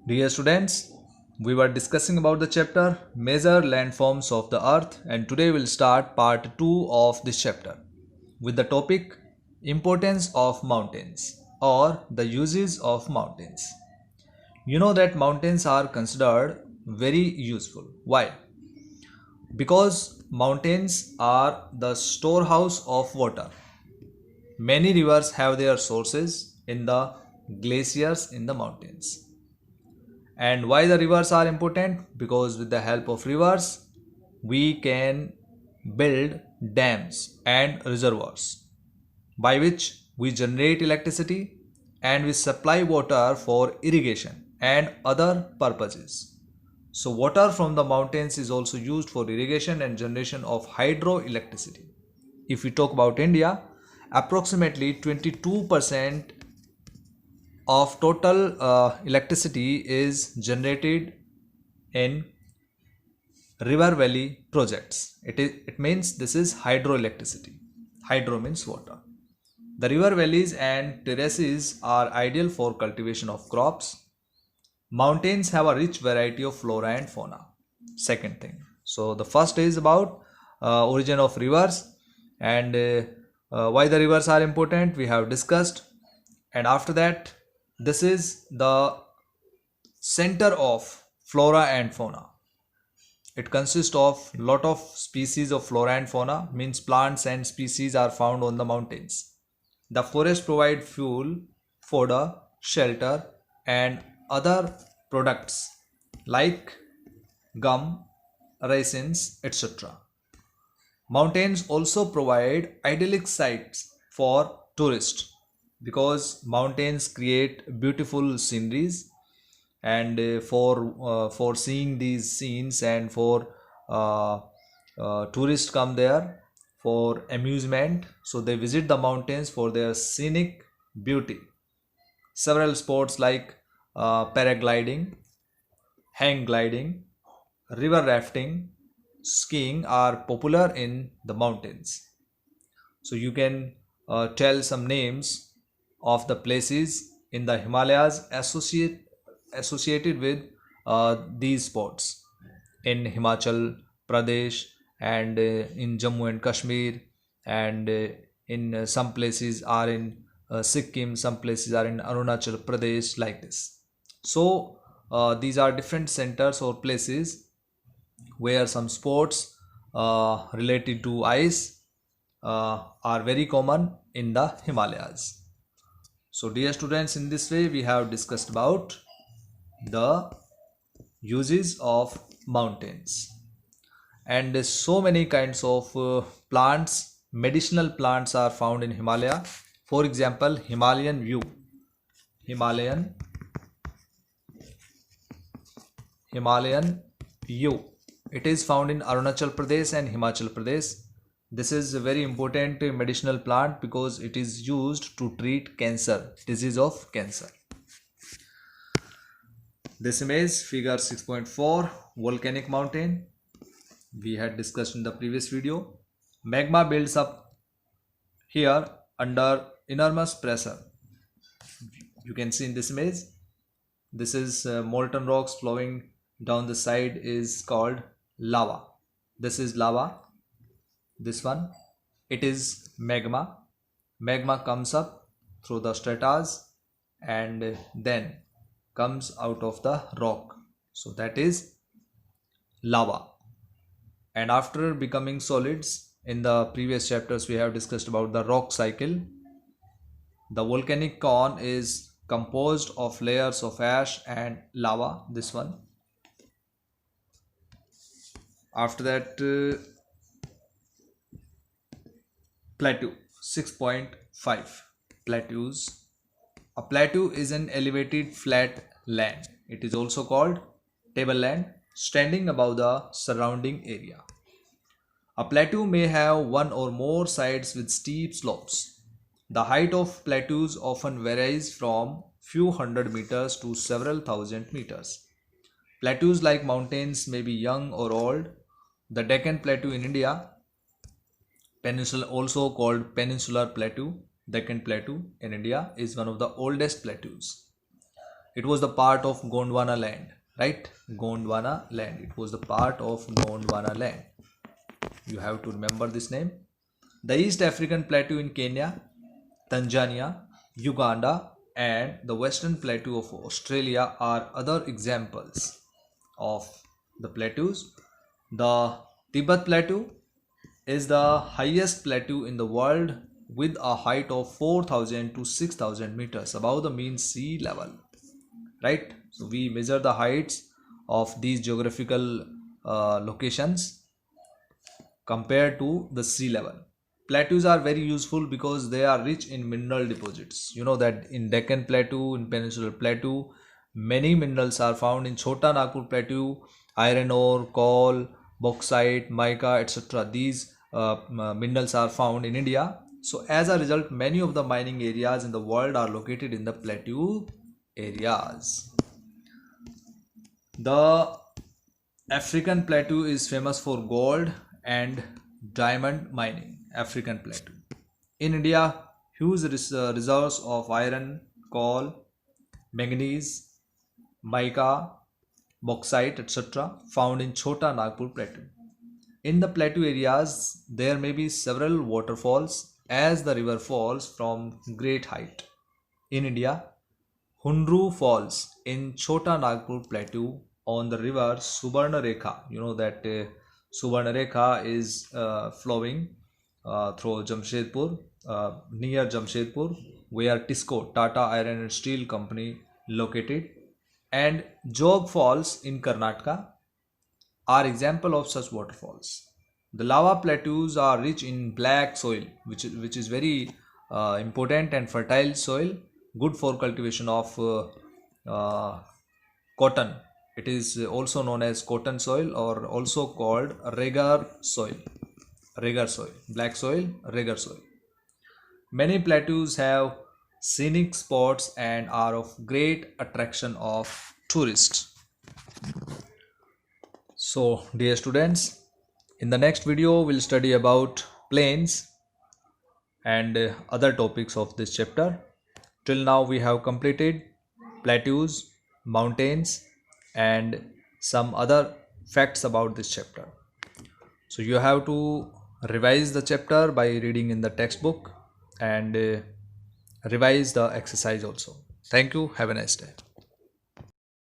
Dear students, we were discussing about the chapter Major Landforms of the Earth, and today we'll start part 2 of this chapter with the topic Importance of Mountains or the Uses of Mountains. You know that mountains are considered very useful. Why? Because mountains are the storehouse of water. Many rivers have their sources in the glaciers in the mountains. And why the rivers are important? Because with the help of rivers, we can build dams and reservoirs by which we generate electricity and we supply water for irrigation and other purposes. So water from the mountains is also used for irrigation and generation of hydroelectricity. If we talk about India, approximately 22% of total electricity is generated in river valley projects. It means this is hydroelectricity. Hydro means water. The river valleys and terraces are ideal for cultivation of crops. Mountains have a rich variety of flora and fauna. Second thing. So the first is about origin of rivers and why the rivers are important. We have discussed, and after that, this is the center of flora and fauna. It consists of lot of species of flora and fauna, means plants and species are found on the mountains. The forest provide fuel, fodder, shelter and other products like gum, raisins, etc. Mountains also provide idyllic sites for tourists because mountains create beautiful sceneries, and for seeing these scenes and for tourists come there for amusement, so they visit the mountains for their scenic beauty. Several sports like paragliding, hang gliding, river rafting, skiing are popular in the mountains. So you can tell some names of the places in the Himalayas associated with these sports in Himachal Pradesh and in Jammu and Kashmir, and in some places are in Sikkim, some places are in Arunachal Pradesh, like this. So these are different centers or places where some sports related to ice are very common in the Himalayas. So dear students, in this way we have discussed about the uses of mountains, and so many kinds of plants, medicinal plants are found in Himalaya. For example, Himalayan Himalayan yew. It is found in Arunachal Pradesh and Himachal Pradesh. This is a very important medicinal plant because it is used to treat cancer, disease of cancer. This image, figure 6.4, volcanic mountain. We had discussed in the previous video. Magma builds up here under enormous pressure. You can see in this image, this is molten rocks flowing down the side is called lava. This is lava. This one, it is magma. Magma comes up through the stratas and then comes out of the rock. So that is lava. And after becoming solids, in the previous chapters we have discussed about the rock cycle. The volcanic cone is composed of layers of ash and lava, this one. After that, plateau 6.5. Plateaus. A plateau is an elevated flat land. It is also called tableland, standing above the surrounding area. A plateau may have one or more sides with steep slopes. The height of plateaus often varies from few hundred meters to several thousand meters. Plateaus, like mountains, may be young or old. The Deccan Plateau in India, peninsula, also called Peninsular Plateau, Deccan Plateau in India, is one of the oldest plateaus. It was the part of Gondwana land, right? Gondwana land. It was the part of Gondwana land. You have to remember this name. The East African Plateau in Kenya, Tanzania, Uganda, and the Western Plateau of Australia are other examples of the plateaus. The Tibet Plateau is the highest plateau in the world with a height of 4,000 to 6,000 meters above the mean sea level, right? So we measure the heights of these geographical locations compared to the sea level. Plateaus are very useful because they are rich in mineral deposits. You know that in Deccan Plateau, in Peninsular Plateau, many minerals are found. In Chota Nagpur Plateau, iron ore, coal, bauxite, mica, etc. These minerals are found in India. So as a result, many of the mining areas in the world are located in the plateau areas. The African plateau is famous for gold and diamond mining. African plateau. In India, huge reserves of iron, coal, manganese, mica, bauxite, etc. found in Chota Nagpur Plateau. In the plateau areas, there may be several waterfalls as the river falls from great height. In India, Hundru Falls in Chota Nagpur Plateau on the river Subarnarekha. You know that Subarnarekha is flowing through Jamshedpur, near Jamshedpur, where Tisco, Tata Iron and Steel Company, located, and Jog Falls in Karnataka are example of such waterfalls. The lava plateaus are rich in black soil, which is very important and fertile soil, good for cultivation of cotton. It is also known as cotton soil or also called regar soil. Regar soil, black soil, regar soil. Many plateaus have scenic spots and are of great attraction of tourists. So, dear students, in the next video we'll study about plains and other topics of this chapter. Till now we have completed plateaus, mountains, and some other facts about this chapter. So you have to revise the chapter by reading in the textbook and revise the exercise also. Thank you. Have a nice day.